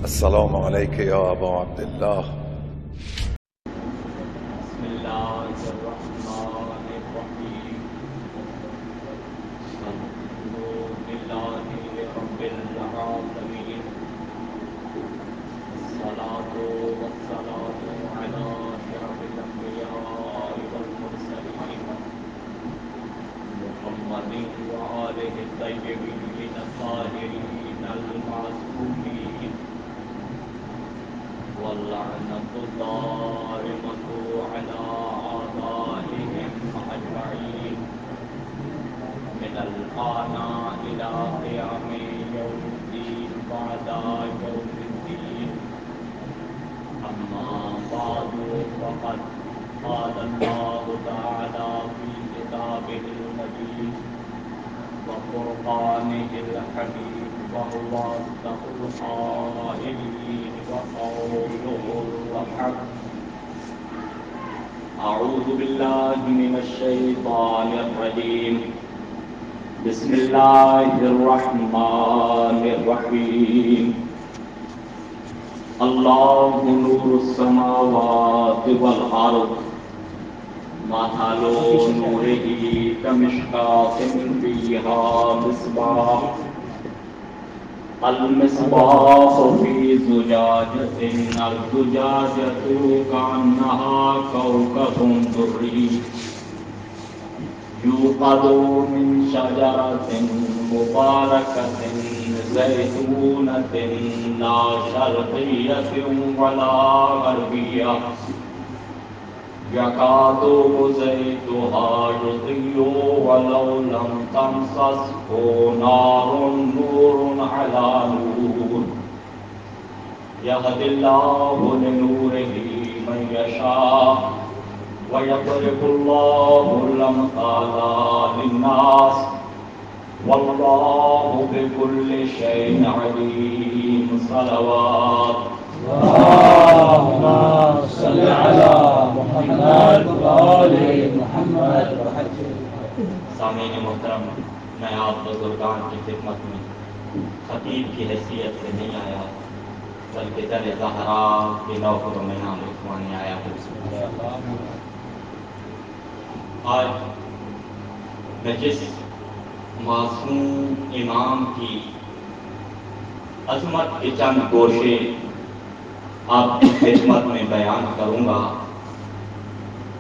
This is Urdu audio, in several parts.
السلام عليك يا أبا عبد الله. بسم الله الرحمن الرحيم. الحمد لله رب العالمين، الصلاة والسلام على أشرف الأنبياء والمرسلين محمد وآله الطيبين الطاهرين المعصومين، واللعنة الدائمة على أعدائهم أجمعين من الآن إلى قيام يوم الدين بعد يوم الدين. أما بعد، فقد قال الله تعالى في كتابه المجيد وفرقانه الحميد، وهو أصدق القائلين وقوله الحق. أعوذ بالله من الشيطان الرجيم. بسم الله الرحمن الرحيم. الله نور السماوات والأرض، مثل نوره كمشكاة فيها مصباح، المصباح في زجاجة، الزجاجة كأنها كوكب دري يوقد من شجرة مباركة زيتونة لا شرقية ولا غربية يكاد زيتها يضيء ولو لم تمسسه نار، نور على نور، يهدي الله لنوره من يشاء ويضرب الله الأمثال للناس والله بكل شيء عليم. صلوات اللهم صل على محمد وآل محمد. سامعین محترم، میں آپ بزرگان کی خدمت میں خطیب کی حیثیت سے نہیں آیا، بلکہ در زہرا کے نوکروں میں نام لکھوانے آیا ہوں۔ آج میں جس معصوم امام کی عظمت کے چند گوشے آپ کی خدمت میں بیان کروں گا،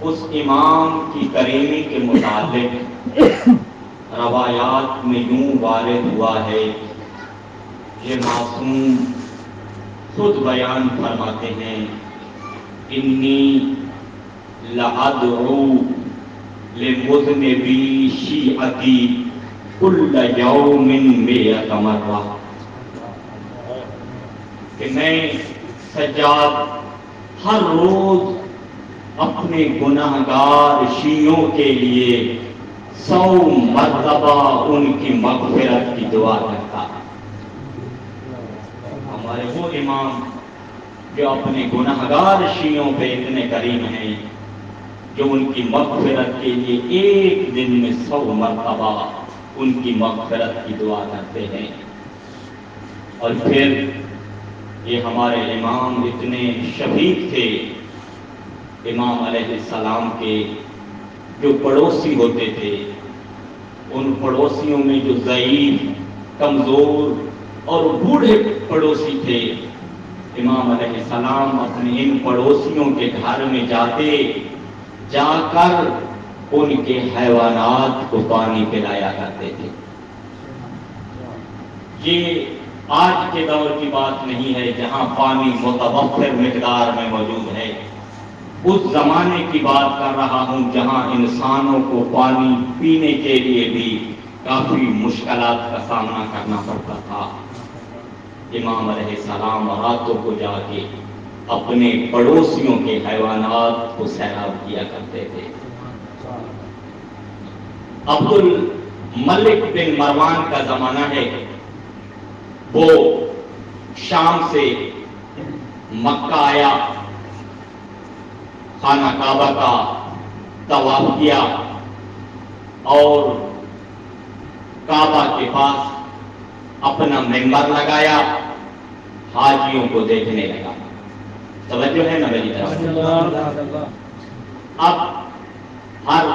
اس امام کی کریمی کے متعلق روایات میں یوں وارد ہوا ہے، یہ معصوم خود بیان فرماتے ہیں، انی لأدعو لمذنبی شیعتی کل یوم مئۃ مرہ، کہ میں سجاد ہر روز اپنے گناہگار شیعوں کے لیے 100 مرتبہ ان کی مغفرت کی دعا کرتا۔ ہمارے وہ امام جو اپنے گناہگار شیعوں پہ اتنے کریم ہیں، جو ان کی مغفرت کے لیے ایک دن میں 100 مرتبہ ان کی مغفرت کی دعا کرتے ہیں۔ اور پھر یہ ہمارے امام اتنے شفیق تھے، امام علیہ السلام کے جو پڑوسی ہوتے تھے، ان پڑوسیوں میں جو ضعیف، کمزور اور بوڑھے پڑوسی تھے، امام علیہ السلام اپنے ان پڑوسیوں کے گھر میں جا کر ان کے حیوانات کو پانی پلایا کرتے تھے۔ یہ آج کے دور کی بات نہیں ہے جہاں پانی متوفر مقدار میں موجود ہے، اس زمانے کی بات کر رہا ہوں جہاں انسانوں کو پانی پینے کے لیے بھی کافی مشکلات کا سامنا کرنا پڑتا تھا۔ امام علیہ السلام راتوں کو جا کے اپنے پڑوسیوں کے حیوانات کو سیراب کیا کرتے تھے۔ عبد الملک بن مروان کا زمانہ ہے، وہ شام سے مکہ آیا، خانہ کعبہ کا طواف کیا اور کعبہ کے پاس اپنا منبر لگایا حاجیوں کو دیکھنے لگا. توجہ ہے نا میری طرف؟ اب ہر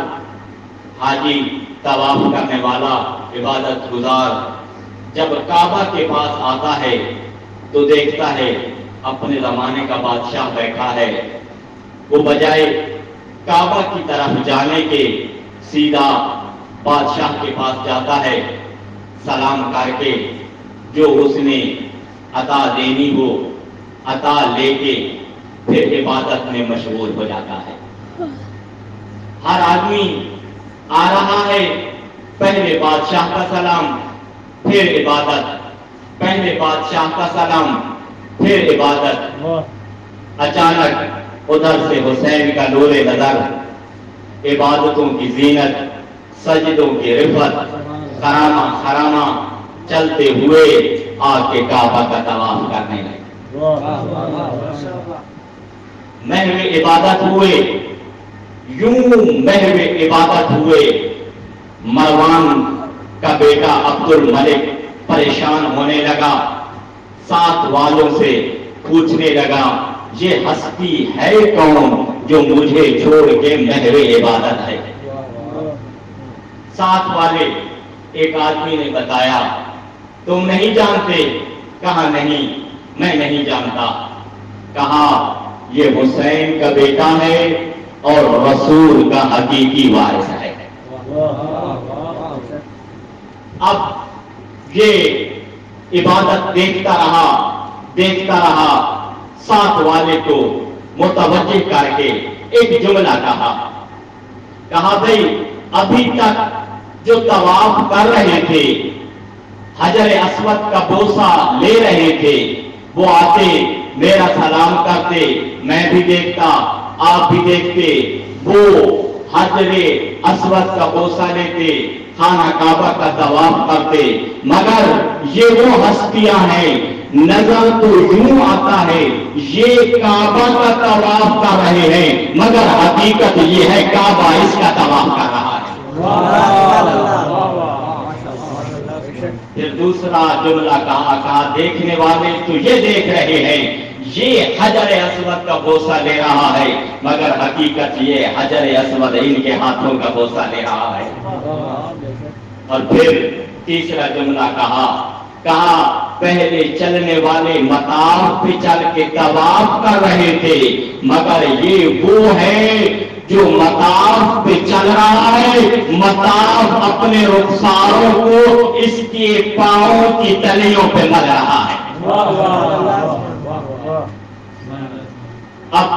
حاجی طواف کرنے والا عبادت گزار جب کعبہ کے پاس آتا ہے تو دیکھتا ہے اپنے زمانے کا بادشاہ بیٹھا ہے. وہ بجائے کعبہ کی طرف جانے کے سیدھا بادشاہ کے پاس جاتا ہے، سلام کر کے جو اس نے عطا دینی ہو عطا لے کے پھر عبادت میں مشغول ہو جاتا ہے. ہر آدمی آ رہا ہے، پہلے بادشاہ کا سلام پھر عبادت، پہلے بادشاہ کا سلام پھر عبادت. اچانک ادھر سے حسین کا نور نظر، عبادتوں کی زینت، سجدوں کی رفت، خرامہ خرامہ چلتے ہوئے آ کے کعبہ کا طواف کرنے لگے. محو عبادت ہوئے، یوں محو عبادت ہوئے. مروان کا بیٹا عبد الملک پریشان ہونے لگا، ساتھ والوں سے پوچھنے لگا یہ ہستی ہے کون جو مجھے چھوڑ کے محو عبادت ہے. ساتھ والے ایک آدمی نے بتایا تم نہیں جانتے؟ کہا نہیں میں نہیں جانتا. کہا یہ حسین کا بیٹا ہے اور رسول کا حقیقی وارث ہے. اب یہ عبادت دیکھتا رہا، ساتھ والے کو متوجہ کر کے ایک جملہ کہا بھئی ابھی تک جو طواف کر رہے تھے، حجر اسود کا بوسہ لے رہے تھے، وہ آتے میرا سلام کرتے، میں بھی دیکھتا آپ بھی دیکھتے، وہ حجر اسود کا بوسہ لیتے، خانہ کعبہ کا طواف کرتے. مگر یہ وہ ہستیاں ہیں، نظر تو یوں آتا ہے یہ کعبہ کا طواف کر رہے ہیں، مگر حقیقت یہ ہے کعبہ اس کا طواف کر رہا ہے. پھر دوسرا جملہ کہا دیکھنے والے تو یہ دیکھ رہے ہیں یہ حجر اسود کا بوسہ لے رہا ہے، مگر حقیقت یہ حجر اسود ان کے ہاتھوں کا بوسہ لے رہا ہے. اور پھر تیسرا جملہ کہا پہلے چلنے والے مطاف پہ چل کے طواف کر رہے تھے، مگر یہ وہ ہے جو مطاف پہ چل رہا ہے، مطاف اپنے رخساروں کو اس کے پاؤں کی تلیوں پہ مل رہا ہے. اب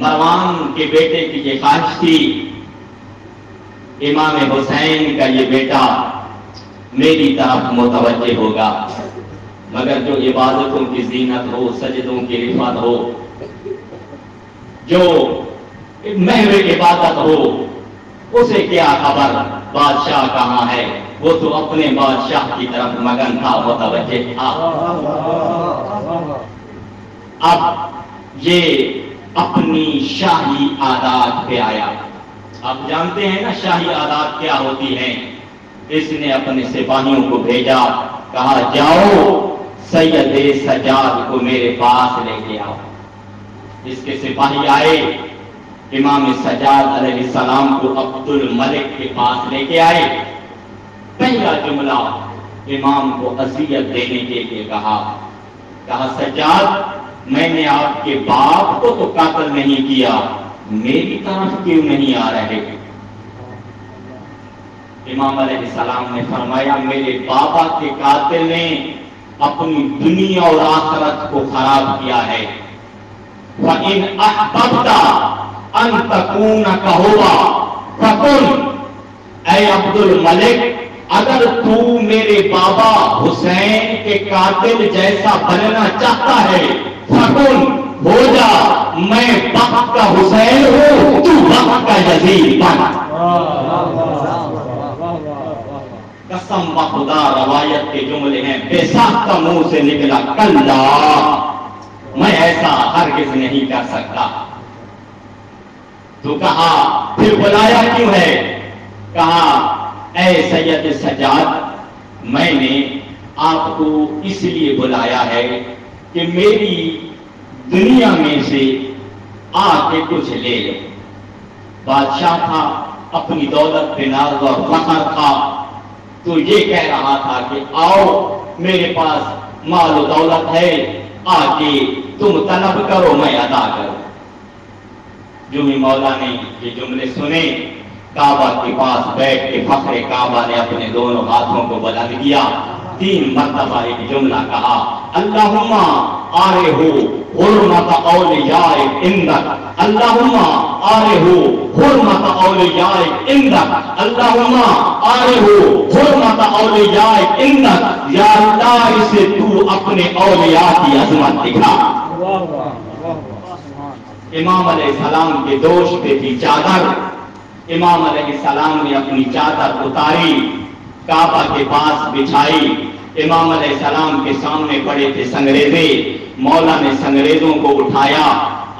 مروان کے بیٹے کی یہ خواہش تھی امام حسین کا یہ بیٹا میری طرف متوجہ ہوگا، مگر جو عبادتوں کی زینت ہو، سجدوں کی رفعت ہو، جو محو عبادت ہو، اسے کیا خبر بادشاہ کہاں ہے، وہ تو اپنے بادشاہ کی طرف مگن تھا، متوجہ تھا. اب یہ اپنی شاہی عادات پہ آیا. آپ جانتے ہیں نا شاہی عادات کیا ہوتی ہیں. اس نے اپنے سپاہیوں کو بھیجا، کہا جاؤ سید سجاد کو میرے پاس لے کے آؤ. اس کے سپاہی آئے، امام سجاد علیہ السلام کو عبد الملک کے پاس لے کے آئے. پہلا جملہ امام کو اذیت دینے کے لیے کہا سجاد میں نے آپ کے باپ کو تو قتل نہیں کیا، میری طرف کیوں نہیں آ رہے؟ امام علیہ السلام نے فرمایا میرے بابا کے قاتل نے اپنی دنیا اور آخرت کو خراب کیا ہے. فَإِنْ أَحْبَبْتَ أَن تَكُونَ كَهُوَ فَكُنْ اے عبد الملک اگر تو میرے بابا حسین کے قاتل جیسا بننا چاہتا ہے، فَكُنْ ہو جا، میں وقت کا حسین ہوں، تو وقت کا یزید بن. قسم بخدا روایت کے جملے ہیں، بے ساختہ منہ سے نکلا کلا، میں ایسا ہرگز نہیں کر سکتا. تو کہا پھر بلایا کیوں ہے؟ کہا اے سید سجاد میں نے آپ کو اس لیے بلایا ہے کہ میری دنیا میں سے آ کے کچھ لے لو۔ بادشاہ تھا، اپنی دولت پہ ناز اور فخر تھا، تو یہ کہہ رہا تھا کہ آؤ میرے پاس مال و دولت ہے، آ کے تم طلب کرو میں ادا کروں۔ جو بھی مولا نے یہ جملے سنے، کعبہ کے پاس بیٹھ کے فخر کعبہ نے اپنے دونوں ہاتھوں کو بلند کیا، 3 مرتبہ ایک جملہ کہا، اللہم آرے ہو حرمت اولیاء عندک، اللہم آرے ہو حرمت اولیاء عندک، اللہم آرے ہو حرمت اولیاء عندک، یا اللہ اسے تو اپنے اولیاء کی عظمت دکھا۔ امام علیہ السلام کے دوش پہ تھی چادر، امام علیہ السلام نے اپنی چادر اتاری، کعبہ کے پاس بچھائی، امام علیہ السلام کے سامنے پڑے تھے سنگریزے، مولا نے سنگریزوں کو اٹھایا،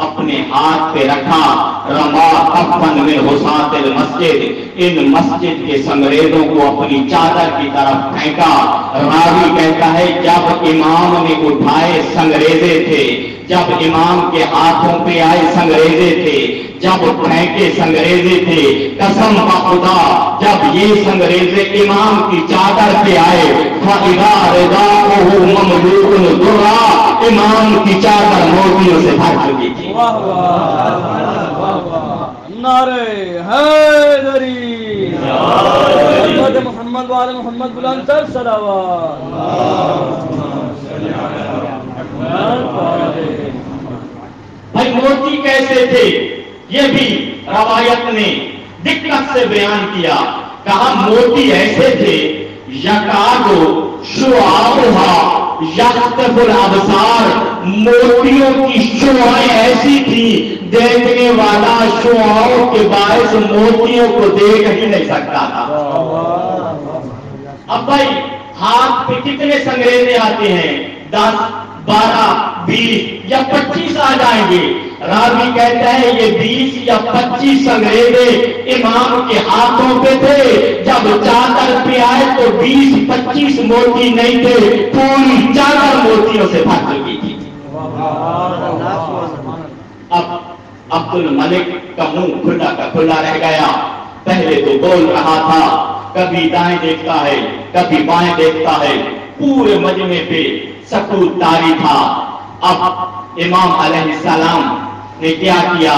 اپنے ہاتھ پہ رکھا، رما کفن من حسات المسجد، ان مسجد کے سنگریزوں کو اپنی چادر کی طرف پھینکا۔ راوی کہتا ہے جب امام نے اٹھائے سنگریزے تھے، جب امام کے ہاتھوں پہ آئے سنگریزے تھے، جب پھینکے سنگریزے تھے، قسم بخدا جب یہ سنگریزے امام کی چادر پہ آئے، فَإِذَا رِضَاؤُهُ مَمْلُوءٌ دُرًّا، امام کی چادر موتیوں سے بھر چکی تھی۔ نعرہ حیدری، محمد محمد وعلی محمد بلند تر صلوات۔ بھائی موتی کیسے تھے یہ بھی روایت نے دقت سے بیان کیا، کہا موتی ایسے تھے، یکادو شعاعها یخطف الابصار، موتیوں کی شعاعیں ایسی تھی دیکھنے والا شعاعوں کے باعث موتیوں کو دیکھ ہی نہیں سکتا تھا۔ اب بھائی ہاتھ پہ کتنے سنگریزے آتے ہیں؟ 10 12 20 یا 25 آ جائیں گے۔ راوی کہتا ہے یہ 20 یا 25 سنگریزے امام کے ہاتھوں پہ تھے، جب چادر پہ آئے تو 20-25 موتی نہیں تھے، پوری چادر موتیوں سے بھر چکی تھی۔ اب عبد الملک کا منہ کھلا کا کھلا رہ گیا، پہلے تو بول رہا تھا، کبھی دائیں دیکھتا ہے کبھی بائیں دیکھتا ہے، پورے مجمع پہ سکوت طاری تھا۔ اب امام علیہ السلام نے کیا کیا؟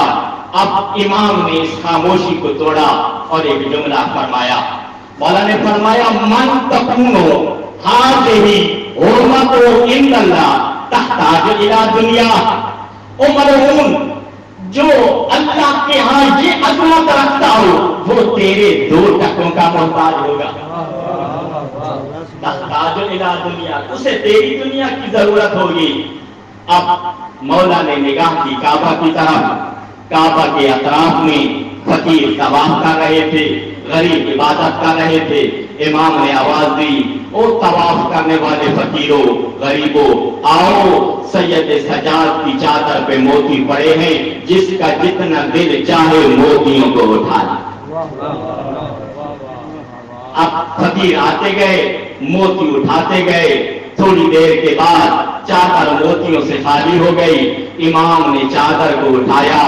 اب امام نے اس خاموشی کو توڑا اور ایک جملہ فرمایا، مولا نے فرمایا من تکونو ہذہ حرمت عند اللہ تحتاج الی دنیا، او ملعون جو اللہ کے ہاں یہ عظمت رکھتا ہو وہ تیرے 2 ٹکوں کا محتاج ہوگا۔ تحتاج الی دنیا، اسے تیری دنیا کی ضرورت ہوگی۔ اب مولا نے نگاہ کی کعبہ کی طرف، کعبہ کے اطراف میں فقیر طواف کر رہے تھے، غریب عبادت کر رہے تھے۔ امام نے آواز دی، او طواف کرنے والے فقیروں غریبوں، آؤ سید سجاد کی چادر پہ موتی پڑے ہیں، جس کا جتنا دل چاہے موتیوں کو اٹھا لے۔ اب فقیر آتے گئے، موتی اٹھاتے گئے، تھوڑی دیر کے بعد چادر موتیوں سے خالی ہو گئی۔ امام نے چادر کو اٹھایا،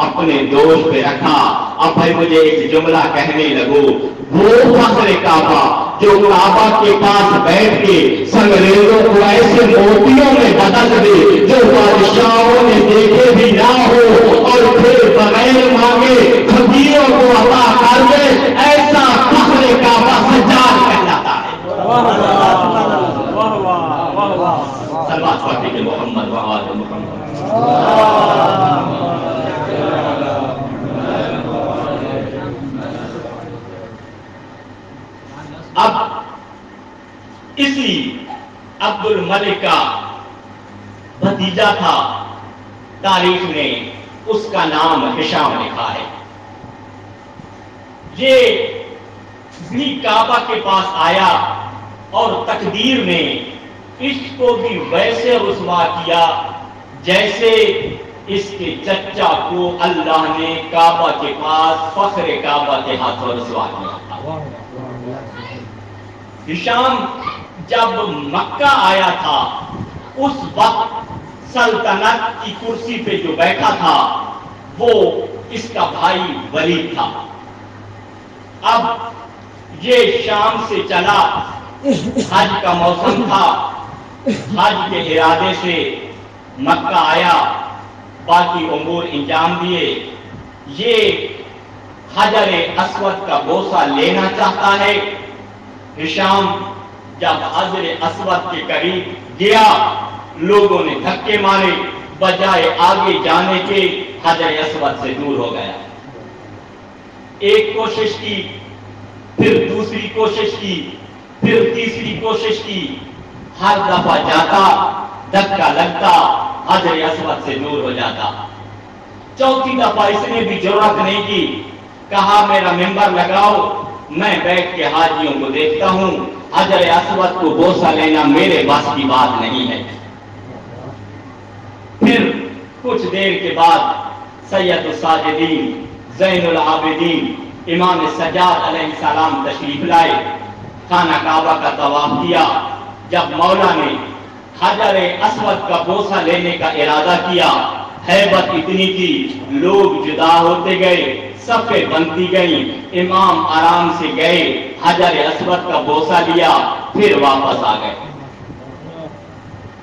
اپنے دوش پہ رکھا۔ اب بھائی مجھے ایک جملہ کہنے لگو، وہ فخر کعبہ جو کعبہ کے پاس بیٹھ کے سنگریزوں کو ایسے موتیوں میں بدل دے جو بادشاہوں نے دیکھے بھی نہ ہو، اور پھر بغیر مانگے فقیروں کو عطا کر دے، ایسا فخر کعبہ سجاد کہلاتا ہے۔ صلوات پڑھیں کہ محمد وآل محمد۔ اب اسی عبد الملک کا بھتیجا تھا، تاریخ نے اس کا نام ہشام لکھا ہے۔ یہ بھی کعبہ کے پاس آیا اور تقدیر نے اس کو بھی ویسے رسوا کیا جیسے اس کے چچا کو اللہ نے کعبہ کے پاس فخر کعبہ کے ہاتھوں رسوا کیا۔ ہشام جب مکہ آیا تھا اس وقت سلطنت کی کرسی پہ جو بیٹھا تھا وہ اس کا بھائی ولید تھا. اب یہ شام سے چلا، حج کا موسم تھا، حج کے ارادے سے مکہ آیا، باقی امور انجام دیے. یہ حجر اسود کا بوسہ لینا چاہتا ہے. ہشام جب حجر اسود کے قریب گیا لوگوں نے دھکے مارے، بجائے آگے جانے کے حجر اسود سے دور ہو گیا. ایک کوشش کی، پھر دوسری کوشش کی، پھر تیسری کوشش کی، ہر دفعہ جاتا دھکا لگتا، حجر اسود سے دور ہو جاتا. چوتھی دفعہ اس نے بھی جرأت نہیں کی، کہا میرا ممبر لگاؤ، میں بیٹھ کے حاجیوں کو دیکھتا ہوں، حجر اسود کو بوسہ لینا میرے بس کی بات نہیں ہے. پھر کچھ دیر کے بعد سید الساجدین زین العابدین امام سجاد علیہ السلام تشریف لائے، خانہ کعبہ کا طواف کیا. جب مولا نے حجر اسود کا بوسہ لینے کا ارادہ کیا، ہیبت اتنی تھی، لوگ جدا ہوتے گئے، صفیں بنتی گئیں، امام آرام سے گئے، حجر اسود کا بوسہ لیا، پھر واپس آ گئے.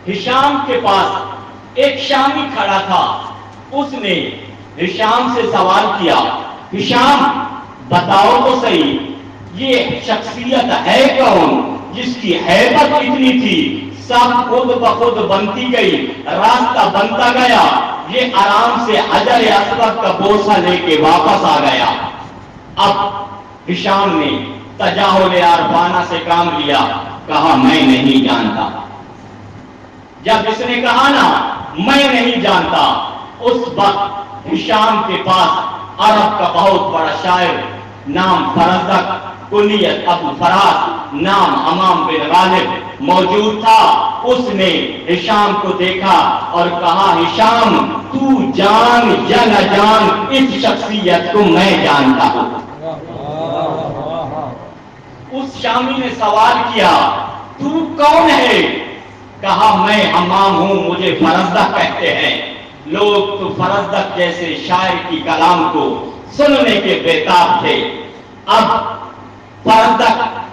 ہشام کے پاس ایک شامی کھڑا تھا، اس نے ہشام سے سوال کیا، ہشام بتاؤ تو صحیح یہ شخصیت ہے کون جس کی ہیبت اتنی تھی، سب خود بخود بنتی گئی، راستہ بنتا گیا، یہ آرام سے حجر اسود کا بوسہ لے کے واپس آ گیا. اب ہشام نے تجاہل عارفانہ سے کام لیا، کہا میں نہیں جانتا. جب اس نے کہا نا میں نہیں جانتا، اس وقت ہشام کے پاس عرب کا بہت بڑا شاعر نام فرزدق، کنیت ابو فراس، نام حمام بن غالب موجود تھا. اس نے ہشام کو دیکھا اور کہا ہشام تو جان یا نہ جان اس شخصیت کو میں جانتا ہوں. اس شامی نے سوال کیا تو کون ہے؟ کہا میں حمام ہوں، مجھے فرزدق کہتے ہیں. لوگ تو فرزدق جیسے شاعر کی کلام کو سننے کے بےتاب تھے. اب فرزدق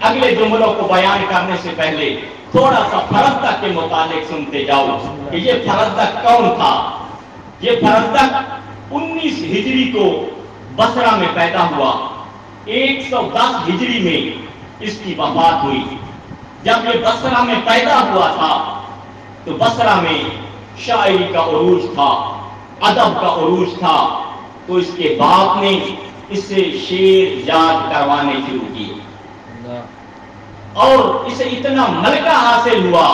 اگلے جملوں کو بیان کرنے سے پہلے تھوڑا سا فرزدق کے متعلق سنتے جاؤ کہ یہ فرزدق کون تھا. یہ فرزدق 19 ہجری کو بصرہ میں پیدا ہوا، 110 ہجری میں اس کی وفات ہوئی. جب یہ بصرہ میں پیدا ہوا تھا تو بصرہ میں شاعری کا عروج تھا، ادب کا عروج تھا، تو اس کے باپ نے اس سے شعر یاد کروانے شروع کیے اور اسے اتنا ملکہ حاصل ہوا.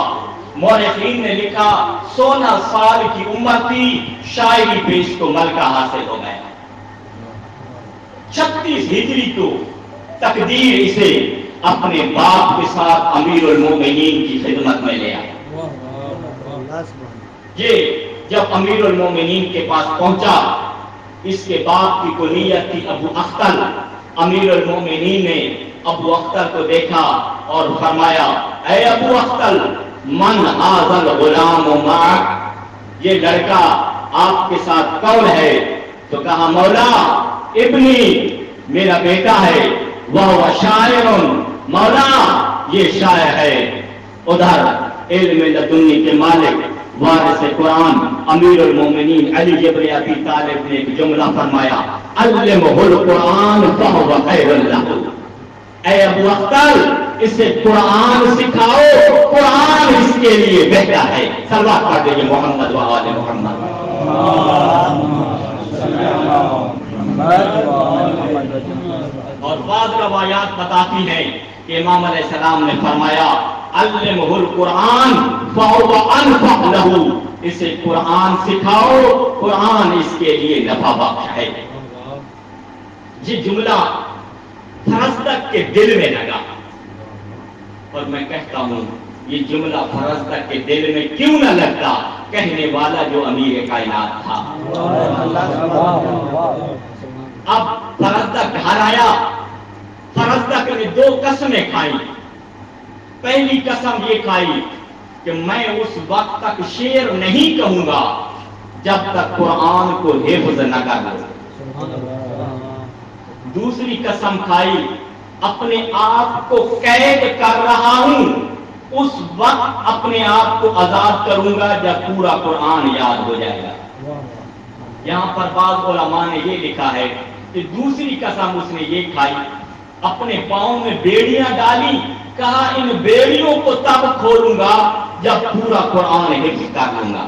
مورخین نے لکھا 16 سال کی عمر تھی، شاعری پہ اس کو ملکہ حاصل ہو گیا. 36 ہجری کو تقدیر اسے اپنے باپ کے ساتھ امیر المومنین کی خدمت میں لے آیا. یہ جب امیر المومنین کے پاس پہنچا، اس کے باپ کی کنیت تھی ابو اختر. امیر المومنین نے ابو اختر کو دیکھا اور فرمایا اے ابو اختر من ھذا الغلام معک، یہ لڑکا آپ کے ساتھ کون ہے؟ تو کہا مولا ابنی، میرا بیٹا ہے، وہ شاعر، مولا یہ شاعر ہے. ادھر علم لدنی کے مالک وارث قرآن امیر المومنین علی ابن ابی طالب نے ایک جملہ فرمایا علمہ القرآن فہو خیر لہ. اے ابو اختر اسے قرآن سکھاؤ، قرآن اس کے لیے بہتر ہے. صلوات پڑھ دیجیے محمد و آل محمد. اور بعض روایات بتاتی ہیں کہ امام علیہ السلام نے فرمایا علمہ القرآن فہو انفع لہ، اسے قرآن سکھاؤ، قرآن اس کے لیے نفع بخش ہے. یہ جملہ فرزدق کے دل میں لگا اور میں کہتا ہوں یہ جملہ فرزدق کے دل میں کیوں نہ لگتا، کہنے والا جو امیر کائنات تھا. اب فرزدق گھر آیا، فرزدق نے 2 قسمیں کھائیں. پہلی قسم یہ کھائی کہ میں اس وقت تک شعر نہیں کہوں گا جب تک قرآن کو حفظ نہ کر لوں۔ دوسری قسم کھائی اپنے آپ کو قید کر رہا ہوں، اس وقت اپنے آپ کو آزاد کروں گا جب پورا قرآن یاد ہو جائے گا۔ یہاں پر بعض علماء نے یہ لکھا ہے کہ دوسری قسم اس نے یہ کھائی، اپنے پاؤں میں بیڑیاں ڈالی، کہا ان بیڑیوں کو تب کھولوں گا جب پورا قرآن حفظ کر لوں گا۔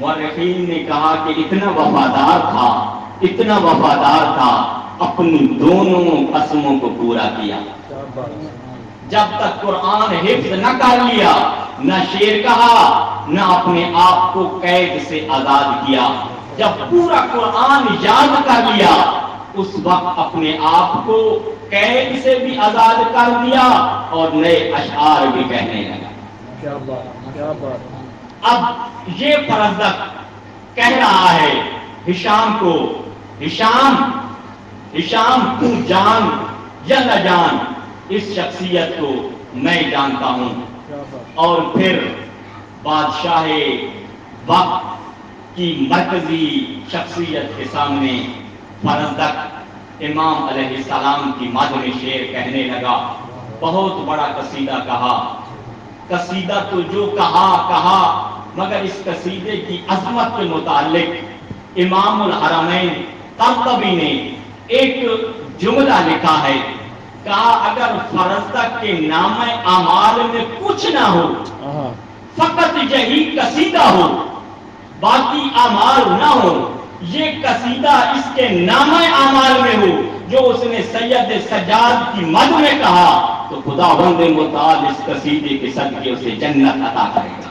مورخین نے کہا کہ اتنا وفادار تھا اپنی دونوں قسموں کو پورا کیا۔ جب تک قرآن حفظ نہ کر لیا، نہ شعر کہا، نہ اپنے آپ کو قید سے آزاد کیا۔ جب پورا قرآن یاد کر لیا، اس وقت اپنے آپ کو قید سے بھی آزاد کر دیا اور نئے اشعار بھی کہنے لگا۔ اب یہ فرزدق کہہ رہا ہے ہشام کو، ہشام تو جان یا نہ جان، اس شخصیت کو میں جانتا ہوں۔ اور پھر بادشاہ وقت کی مرکزی شخصیت کے سامنے فرزدق امام علیہ السلام کی مدح شعر کہنے لگا۔ بہت بڑا قصیدہ کہا، قصیدہ تو جو کہا مگر اس قصیدے کی عظمت کے متعلق امام الحرمین طرطبی نے ایک جملہ لکھا ہے، کہا اگر فرزدق کے نامہ اعمال میں کچھ نہ ہو، فقط یہی قصیدہ ہو، باقی اعمال نہ ہو، یہ قصیدہ اس کے نامہ اعمال میں ہو جو اس نے سید سجاد کی مدح میں کہا، تو خداوند متعال اس قصیدے کے صدقے اسے جنت عطا کرے گا۔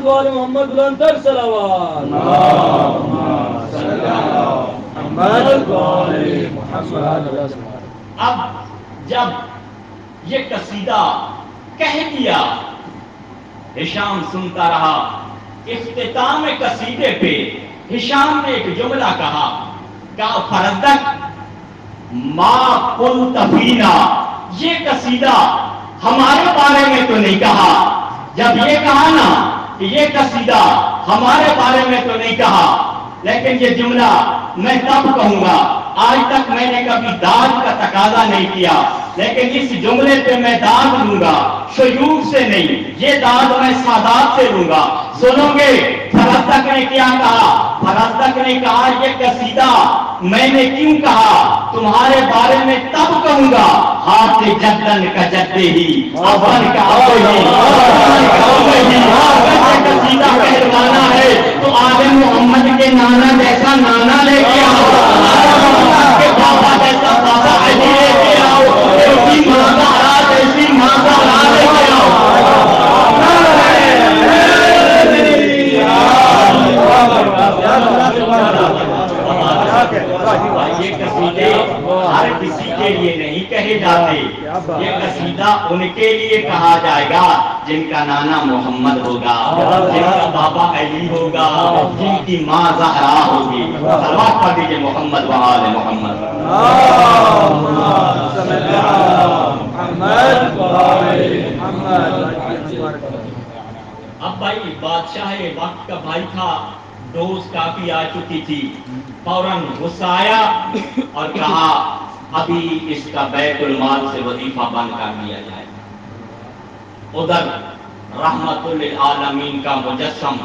محمد بلندر صلوات۔ اب جب یہ قصیدہ کہہ دیا، ہشام سنتا رہا۔ اختتام قصیدے پہ ہشام نے ایک جملہ کہا، فرزدق ما قلت فینا، یہ قصیدہ ہمارے بارے میں تو نہیں کہا۔ جب یہ کہا نا کہ یہ قصیدہ ہمارے بارے میں تو نہیں کہا، لیکن یہ جملہ میں تب کہوں گا، آج تک میں نے کبھی داد کا تقاضا نہیں کیا، لیکن اس جملے پہ میں داد لوں گا، شیوخ سے نہیں، یہ داد میں سادات سے لوں گا۔ سنو گے فرزدق نے کیا کہا؟ فرزدق نے کہا یہ قصیدہ میں نے کیوں کہا؟ تمہارے بارے میں تب کہوں گا، ہاتھ جدن کا جدے ہی، ابن کا ابے ہی، قصیدہ پہلوانا ہے تو عالم محمد کے نانا جیسا نانا لے کے آؤ، کے بابا جیسا بابا علی لے کے آؤ، ایسی ماں کا راج، ایسی ماں کا راج لے کے آؤ۔ یہ قصیدے ہر کسی کے لیے نہیں کہے جاتے، یہ قصیدہ ان کے لیے کہا جائے گا جن کا نانا محمد ہوگا، جن کا بابا علی ہوگا، جن کی ماں زہرا ہوگی۔ صلوات پڑھ دیجئے محمد و آل محمد۔ اب بھائی بادشاہ وقت کا بھائی تھا، ڈوز کافی آ چکی تھی، فوراً غصہ آیا اور کہا ابھی اس کا بیت المال سے وظیفہ بند کر دیا جائے۔ ادھر رحمت للعالمین کا مجسم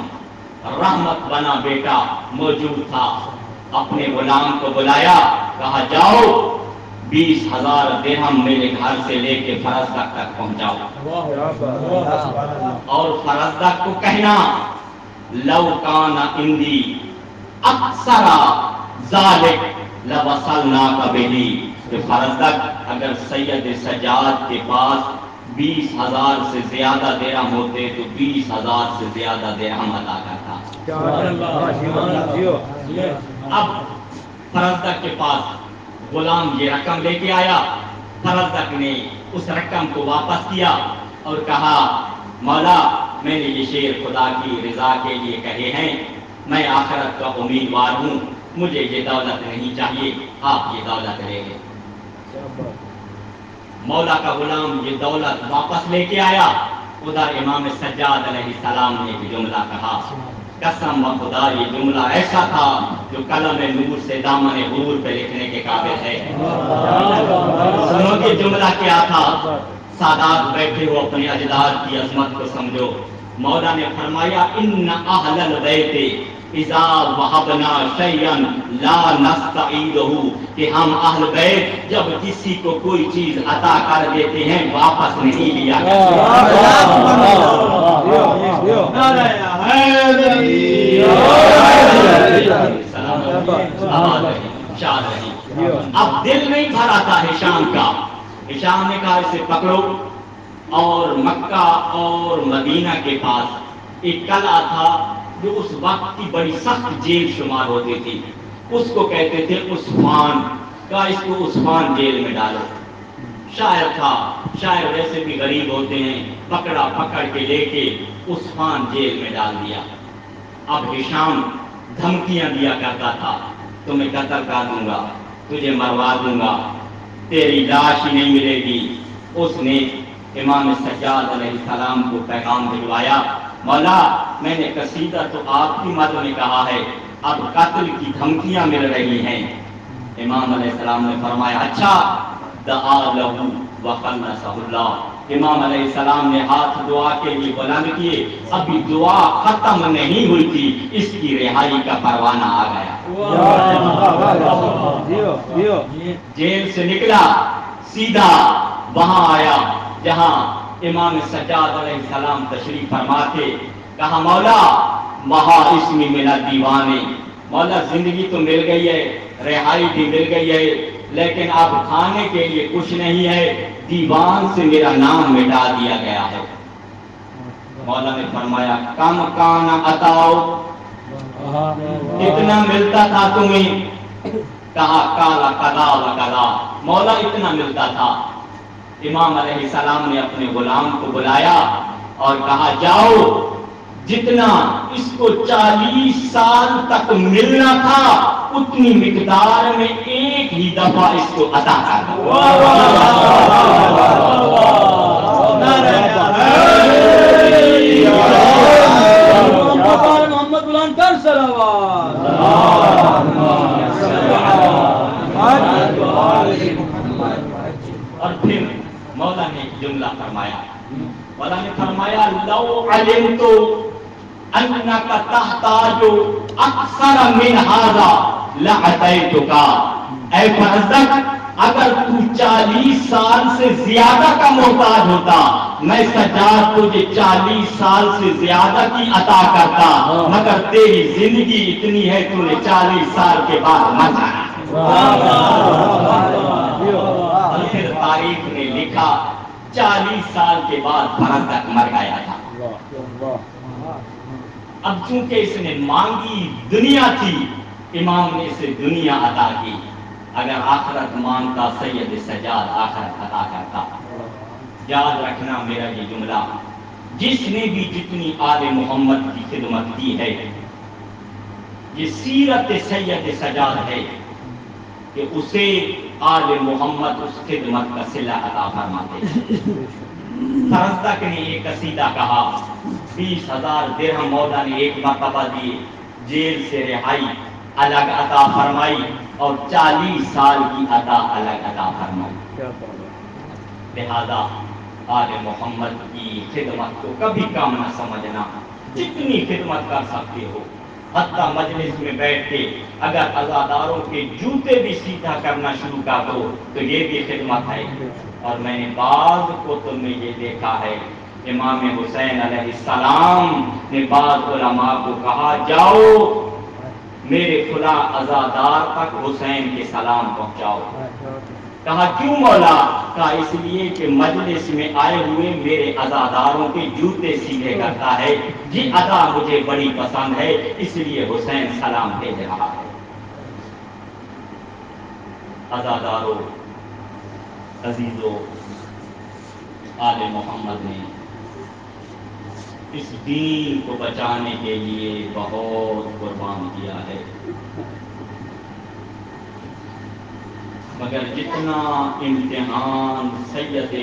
رحمت بنا بیٹا موجود تھا، اپنے غلام کو بلایا، کہا جاؤ 20,000 درہم میرے گھر سے لے کے فرزدق تک پہنچاؤ، اور فرزدق کو کہنا لو کان عندی اکثر ذالک لوصلناک بہ، کہ فرزدق اگر سید سجاد کے پاس 20,000 سے زیادہ درہم ہوتے تو 20,000 سے زیادہ درہم عطا کرتا۔ اب فرزدق کے پاس غلام یہ رقم لے کے آیا، فرزدق نے اس رقم کو واپس کیا اور کہا مولا میں نے یہ شعر خدا کی رضا کے لیے کہے ہیں، میں آخرت کا امیدوار ہوں، مجھے یہ دولت نہیں چاہیے، آپ یہ دولت لے لیں۔ مولا کا غلام یہ دولت واپس لے کے آیا۔ ادھر امام سجاد علیہ السلام نے ایک جملہ کہا، قسم خدا یہ جملہ ایسا تھا جو قلم نور سے دامن غرور پہ لکھنے کے قابل ہے۔ سنو کہ جملہ کیا تھا؟ سادات بیٹھے ہو، اپنے اجداد کی عظمت کو سمجھو۔ مولا نے فرمایا ان اہل البیت اذا وهبنا شیئا لا نستعیدہ، کہ ہم اہل بیت جب کسی کو کوئی چیز عطا کر دیتے ہیں واپس نہیں لیا اب دل نہیں بھرا تھا ہشام کا۔ ہشام نے کہا اسے پکڑو، اور مکہ اور مدینہ کے پاس ایک قلعہ تھا جو اس وقت کی بڑی سخت جیل شمار ہوتی تھی، اس کو کہتے تھے عثمان کا، اس کو عثمان جیل میں ڈالو۔ شاعر تھا، شاعر ویسے بھی غریب ہوتے ہیں، پکڑا پکڑ کے لے کے عثمان جیل میں ڈال دیا۔ اب ہشام دھمکیاں دیا کرتا تھا، تمہیں قتل کر دوں گا، تجھے مروا دوں گا، تیری لاش ہی نہیں ملے گی۔ اس نے امام سجاد علیہ السلام کو پیغام بھجوایا، مولا میں نے قصیدہ تو آپ کی مد میں کہا ہے، اب قتل کی دھمکیاں مل رہی ہیں۔ امام علیہ السلام نے فرمایا اچھا، دعا لہو وخلصہ اللہ۔ امام علیہ السلام نے ہاتھ دعا کے لیے بلند کیے، ابھی دعا ختم نہیں ہوئی تھی، اس کی رہائی کا پروانہ آ گیا۔ جیل سے نکلا، سیدھا وہاں آیا جہاں امام سجاد علیہ السلام تشریف فرما تھے۔ کہا مولا مہا اسمی میرا دیوانے، مولا زندگی تو مل گئی ہے، رہائی بھی مل گئی ہے، لیکن اب کھانے کے لیے کچھ نہیں ہے، دیوان سے میرا نام مٹا دیا گیا ہے۔ مولا نے فرمایا کم کانا عطاؤ، اتنا ملتا تھا تمہیں؟ کہا کالا قضا و قضا، مولا اتنا ملتا تھا۔ امام علیہ السلام نے اپنے غلام کو بلایا اور کہا جاؤ، جتنا اس کو 40 سال تک ملنا تھا اتنی مقدار میں ایک ہی دفعہ اس کو عطا کر دو۔ محمد بلندر صلوات۔ اور پھر مولا نے جملہ فرمایا، مولا نے فرمایا لو علمت انک تحتاج اکثر من ھذا لاتیتک، اے فرزدق اگر تو 40 سال سے زیادہ کا محتاج ہوتا، میں سجاد تجھے 40 سال سے زیادہ کی عطا کرتا، مگر تیری زندگی اتنی ہے، تو نے 40 سال کے بعد مر جانا۔ پھر تاریخ نے لکھا 40 سال کے بعد فرزدق مر گیا تھا۔ اب چونکہ اس نے مانگی دنیا تھی، امام نے اسے دنیا عطا کی۔ اگر آخرت مانگتا سید سجاد آخرت عطا کرتا۔ یاد رکھنا میرا یہ جملہ، جس نے بھی جتنی آل محمد کی خدمت کی ہے، یہ سیرت سید سجاد ہے کہ اسے آل محمد اس خدمت کا صلہ عطا فرماتے ہیں۔ فرزدق نے ایک قصیدہ کہا، 20,000 درہم مولا نے ایک مرتبہ دیے، جیل سے رہائی الگ عطا فرمائی، اور 40 سال کی عطا الگ عطا فرمائی۔ لہذا آل محمد کی خدمت کو کبھی کم نہ سمجھنا، جتنی خدمت کر سکتے ہو، حتیٰ مجلس میں بیٹھ کے اگر عزاداروں کے جوتے بھی سیدھا کرنا شروع کر دو تو یہ بھی خدمت ہے۔ اور میں نے بعض کتب میں یہ دیکھا ہے، امام حسین علیہ السلام نے بعض علماء کو کہا جاؤ میرے فلاں عزادار تک حسین کے سلام پہنچاؤ۔ کہا کیوں مولا؟ کہا اس لیے کہ مجلس میں آئے ہوئے میرے عزاداروں کے جوتے سیدھے کرتا ہے، یہ ادا مجھے بڑی پسند ہے، اس لیے حسین سلام بھیج رہا ہے۔ عزاداروں، عزیزوں، آل محمد نے اس دین کو بچانے کے لیے بہت قربان کیا ہے۔ مگر جتنا امتحان سید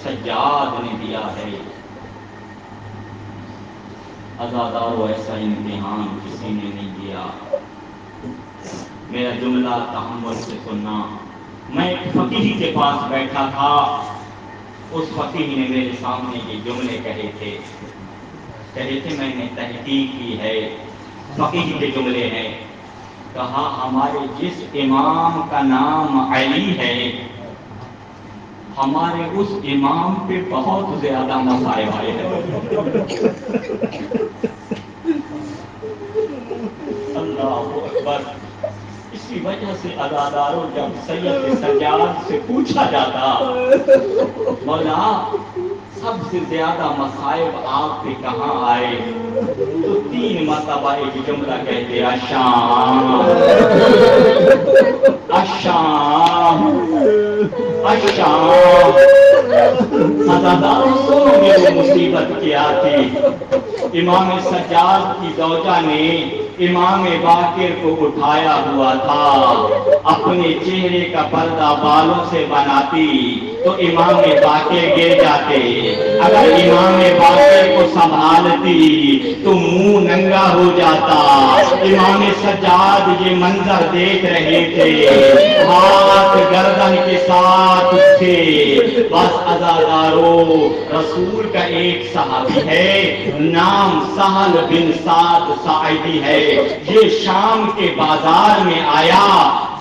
سجاد نے دیا ہے عزادارو ایسا امتحان کسی نے نہیں دیا۔ میرا جملہ تحمل سے سننا۔ میں ایک فقیہ کے پاس بیٹھا تھا، اس فقیہ نے میرے سامنے یہ جملے کہے تھے، میں نے تحقیق کی ہے، فقیہ کے جملے ہیں۔ کہا ہمارے جس امام کا نام علی ہے، ہمارے اس امام پہ بہت زیادہ مصائب آئے ہیں۔ اللہ اکبر۔ اسی وجہ سے عزاداروں جب سید سجاد سے پوچھا جاتا مولا سب سے زیادہ مصائب آپ پہ کہاں آئے، تو 3 مرتبہ ایک جملہ کہتے الشام الشام الشام۔ عزاداروں سنو گے وہ مصیبت کیا تھی۔ امام سجاد کی زوجہ نے امام باقر کو اٹھایا ہوا تھا، اپنے چہرے کا پردہ بالوں سے بناتی تو امام باقر گر جاتے، اگر امام باقر کو سنبھالتی تو منہ ننگا ہو جاتا۔ امام سجاد یہ منظر دیکھ رہے تھے، ہاتھ گردن کے ساتھ اٹھے۔ بس عزادارو رسول کا ایک صحابی ہے، نام سہل بن سعد ساعدی ہے، یہ شام کے بازار میں آیا،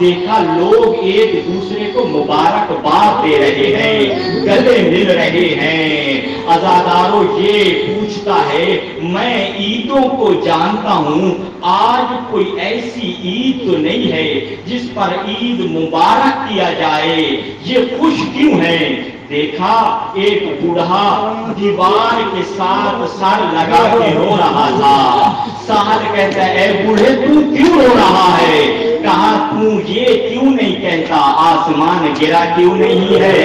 دیکھا لوگ ایک دوسرے کو مبارکباد دے رہے ہیں، گلے مل رہے ہیں۔ عزادارو یہ پوچھتا ہے میں عیدوں کو جانتا ہوں، آج کوئی ایسی عید تو نہیں ہے جس پر عید مبارک کیا جائے، یہ خوش کیوں ہے؟ دیکھا ایک بوڑھا دیوار کے ساتھ سر لگا کے رو رہا تھا۔ سہل کہتا ہے اے بوڑھے تو کیوں رو رہا ہے؟ کہا تو یہ کیوں نہیں کہتا آسمان گرا کیوں نہیں ہے،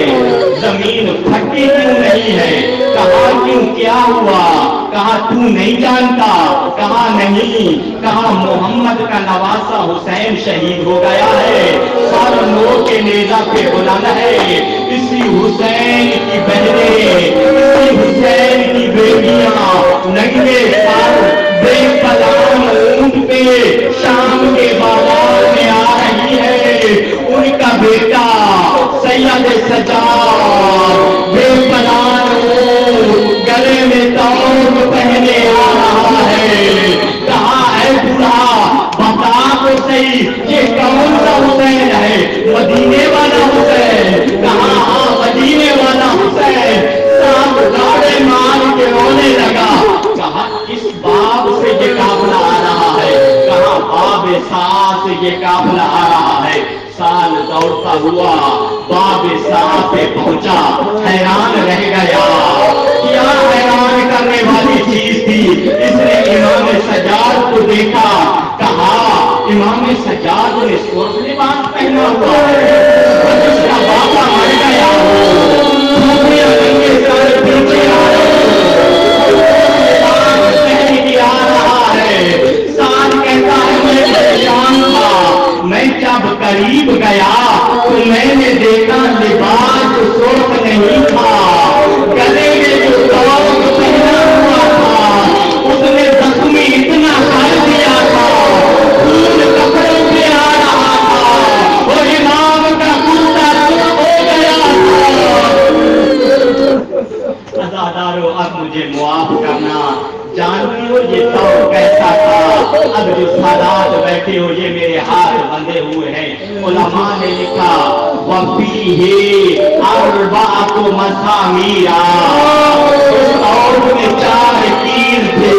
زمین پھٹی کیوں نہیں ہے؟ کہا کیوں کیا ہوا؟ کہا تو نہیں جانتا؟ کہا نہیں۔ کہا محمد کا نواسا حسین شہید ہو گیا ہے، سر نو کے نیزہ پہ بلند ہے، اسی حسین کی بہنیں، اسی حسین کی بیٹیاں ننگے سر بے پلان اونٹ پہ شام کے بازار میں آ رہی ہے، ان کا بیٹا سید سجاد بے پلان اونٹ گلے میں توق پہنے آ رہا ہے۔ کہا اے بوڑھا بتا تو صحیح یہ کون سا حسین ہے؟ مدینے والا حسین؟ کہا ہاں مدینے والا حسین۔ ساتھ گاڑے مار کے رونے لگا۔ کہا کس باب سے یہ قافلہ آ رہا ہے؟ کہا باب سعد سے یہ قافلہ آ رہا ہے۔ سال دوڑتا ہوا باب سعد پہ پہنچا، حیران رہ گیا، کیا حیران کرنے والی چیز تھی؟ اس نے امام سجاد کو دیکھا، کہا امام سجاد نے سرخ لباس پہنا ہوا ہے، جس کا بابا مر گیا ہو، دنیا کے سارے پیچھے آ رہے آ رہا ہے۔ سال کہتا ہے میں پریشان تھا، میں جب قریب گیا تو میں نے دیکھا لباس سرخ نہیں تھا، گلے میں جو توق پہنا ہوا تھا اس نے زخمی اتنا کر دیا تھا، خون کپڑوں پہ آ رہا تھا، اور امام کا کرتا سرخ ہو گیا تھا۔ عزادارو اب مجھے معاف کرنا، جانتی ہو یہ توق کیسا تھا؟ اب جو سادات بیٹھے ہو یہ میرے ہاتھ بندھے ہوئے ہیں، علماء نے لکھا وَفِيهِ أَرْبَعَةُ مَسَامِيرَ، اس توق میں 4 تیر تھے،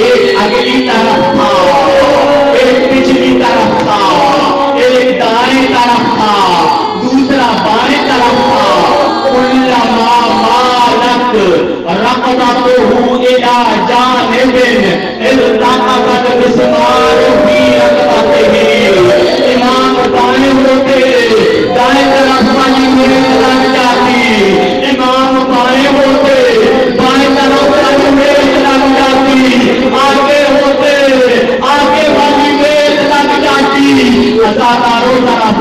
ایک اگلی طرف تھا، ایک پچھلی طرف تھا، ایک دائیں طرف تھا، دوسرا بائیں طرف تھا۔ كُلَّمَا مَالَتْ رَقَبَتُهُ إِلَى جَانِبٍ التقطت مسمار فی رقبتہ، امام دائیں ہوتے دائیں طرف والی میز لگ جاتی، امام بائیں ہوتے بائیں طرف والی میز لگ جاتی، آگے ہوتے آگے والی میز لگ جاتی۔ عزاداروں ذرا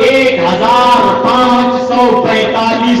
1545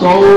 100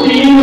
3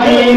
3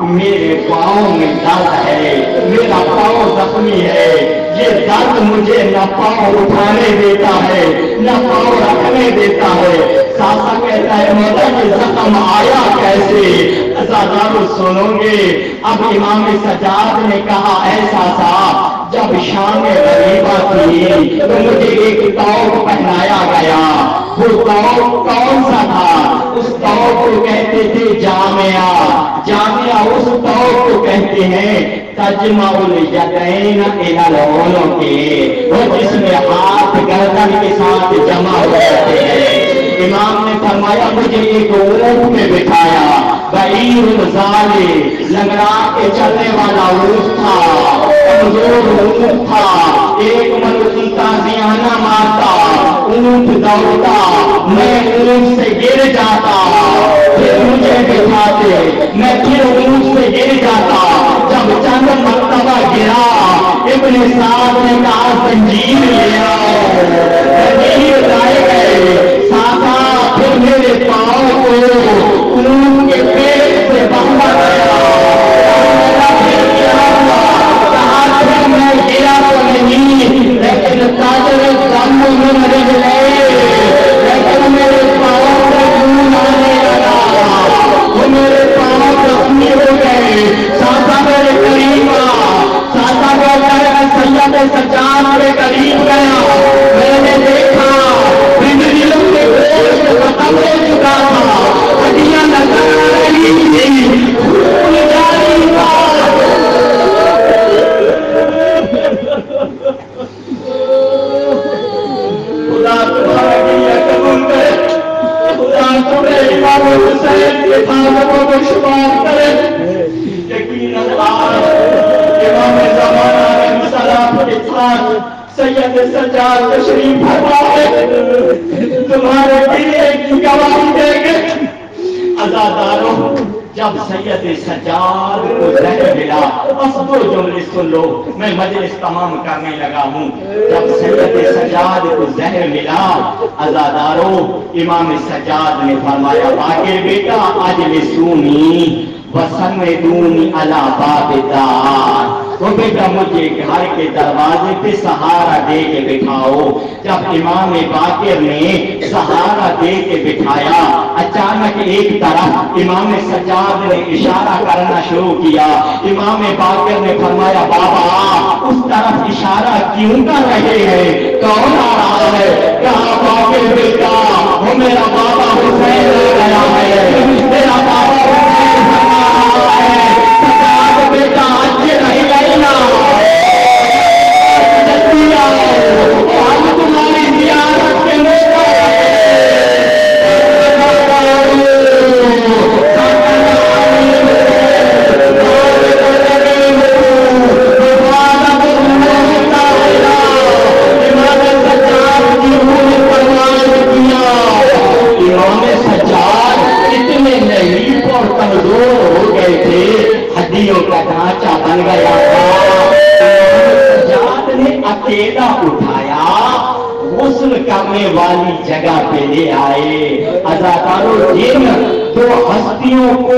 میرے پاؤں میں درد ہے، میرا پاؤں زخمی ہے، یہ درد مجھے نہ پاؤں اٹھانے دیتا ہے نہ پاؤں رکھنے دیتا ہے۔ ساسا کہتا ہے مولا یہ زخم آیا کیسے؟ عزادارو سنو گے، اب امام سجاد نے کہا اے ساسا جب شام غریبہ تھی تو مجھے ایک توق پہنایا گیا، وہ توق کون سا تھا؟ اس توق کو کہتے تھے جامعہ، جامعہ اس توق کو کہتے ہیں تجمع الیدین الی العنق کے، وہ جس میں ہاتھ گردن کے ساتھ جمع ہو جاتے ہیں۔ امام نے فرمایا مجھے ایک اونٹ میں بٹھایا، بعیر ظالے، لنگڑا کے چلنے والا اونٹ تھا، کمزور اونٹ تھا، ایک من تازیانہ مارتا، اونٹ دوڑتا، میں اونٹ سے گر جاتا، پھر مجھے بٹھاتے، میں پھر اونٹ سے گر جاتا، جب چند مرتبہ گرا ابن سعد نے کہا زنجیر لے آؤ، زنجیر لائے گئے، ساتھا پھر میرے پاؤں کو اونٹ کے پیٹ سے باندھا گیا، پھر گرا ہوا، کہا پھر میں گرا تو نہیں لیکن تاجر دم میں رہ گئے، لیکن میرے پاؤں سے خون آنے لگا، وہ میرے پاؤں زخمی ہو گئے۔ ساتھا میرے قریب ساتھا سید سجاد کے قریب گیا، میں نے دیکھا بجلیوں کے گوشت ختم ہو چکا تھا، ہڈیاں نظر آ رہی تھی، خون جاری تھا۔ خدا تمہارا گریہ قبول کرے، خدا تمہیں امام حسین کے خاندانوں کو شمار کرے۔ یقیناً آج امام زمانہ علیہ السلام کے ساتھ سید سجاد تشریف فرما ہے، تمہارے گریہ کی گواہی دے گے۔ عزاداروں جب سید سجاد کو زہر ملا، بس دو جملے سن لو میں مجلس تمام کرنے لگا ہوں، جب سید سجاد کو زہر ملا عزاداروں امام سجاد نے فرمایا باقر بیٹا اجلسونی وسندونی علی باب الدار، وہ بیٹا مجھے گھر کے دروازے پہ سہارا دے کے بٹھاؤ۔ جب امام باقر نے سہارا دے کے بٹھایا، اچانک ایک طرف امام سجاد نے اشارہ کرنا شروع کیا، امام باقر نے فرمایا بابا اس طرف اشارہ کیوں کر رہے ہیں، کون آ رہا ہے؟ کہا باقر بیٹا وہ میرا بابا حسین آ گیا ہے، میرا بابا حسین آ رہا ہے۔ سجاد بیٹا آج نہیں گئی نا، جلدی آؤ، آج تمہاری زیارت کے ہڈیوں کا ڈھانچہ بن گیا تھا، سجاد نے اکیلا اٹھایا، غسل کرنے والی جگہ پہ لے آئے۔ عزادارو جن دو ہستیوں کو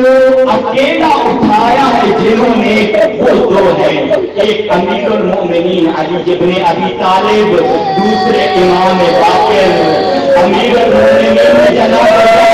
اکیلا اٹھایا ہے جنہوں نے وہ دو ہیں، ایک امیر المومنین علی ابن ابی طالب، دوسرے امام باقر۔ امیر المومنین جناب